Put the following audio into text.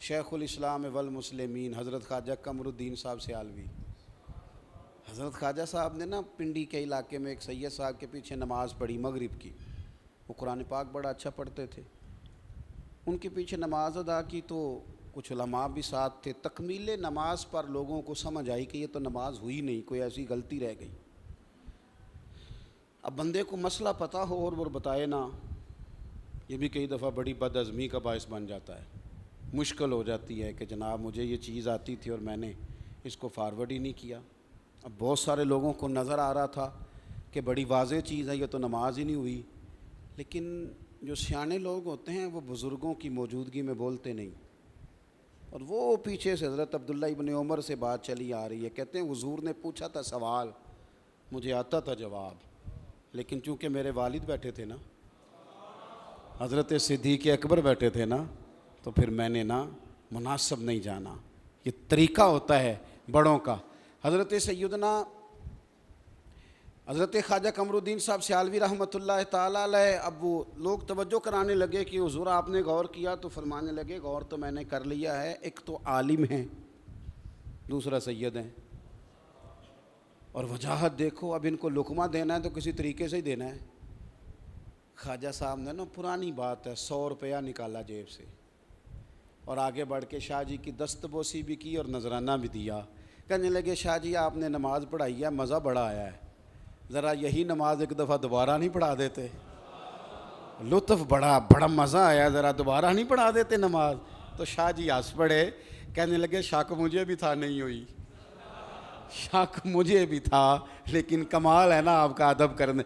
शेखुल इस्लाम वल मुस्लिमीन हज़रत ख्वाजा कमरुद्दीन साहब सियालवी। हज़रत ख्वाजा साहब ने ना पिंडी के इलाके में एक सैयद साहब के पीछे नमाज़ पढ़ी मगरिब की। वो कुरान पाक बड़ा अच्छा पढ़ते थे। उनके पीछे नमाज अदा की तो कुछ उलमा भी साथ थे। तकमील नमाज पर लोगों को समझ आई कि ये तो नमाज हुई नहीं, कोई ऐसी गलती रह गई। अब बंदे को मसला पता हो और वो बताए ना, ये भी कई दफ़ा बड़ी बदअज़मी का बायस बन जाता है। मुश्किल हो जाती है कि जनाब मुझे ये चीज़ आती थी और मैंने इसको फारवर्ड ही नहीं किया। अब बहुत सारे लोगों को नज़र आ रहा था कि बड़ी वाज़ेह चीज़ है, ये तो नमाज ही नहीं हुई। लेकिन जो सियाने लोग होते हैं वो बुज़ुर्गों की मौजूदगी में बोलते नहीं। और वो पीछे से हज़रत अब्दुल्ला इब्न उमर से बात चली आ रही है। कहते हैं हुज़ूर ने पूछा था सवाल, मुझे आता था जवाब, लेकिन चूँकि मेरे वालिद बैठे थे ना, हज़रत सिद्दीक़ अकबर बैठे थे ना, तो फिर मैंने ना मुनासिब नहीं जाना। ये तरीक़ा होता है बड़ों का। हज़रत सैयदना हज़रत ख्वाजा कमरुद्दीन साहब सियालवी रहमतुल्लाह ताला अलैह, अब वो लोग तवज्जो कराने लगे कि हुज़ूर आपने गौर किया, तो फरमाने लगे गौर तो मैंने कर लिया है। एक तो आलिम है, दूसरा सैयद हैं, और वजाहत देखो। अब इनको लुकमा देना है तो किसी तरीके से ही देना है। ख्वाजा साहब ने ना, पुरानी बात है, 100 रुपया निकाला जेब से और आगे बढ़ के शाह जी की दस्तबोसी भी की और नजराना भी दिया। कहने लगे शाह जी आपने नमाज़ पढ़ाई है, मज़ा बड़ा आया है, ज़रा यही नमाज एक दफ़ा दोबारा नहीं पढ़ा देते? लुत्फ़ बड़ा मज़ा आया, ज़रा दोबारा नहीं पढ़ा देते नमाज? तो शाह जी हंस पड़े। कहने लगे शक मुझे भी था, नहीं हुई, शक मुझे भी था, लेकिन कमाल है ना आपका अदब करने।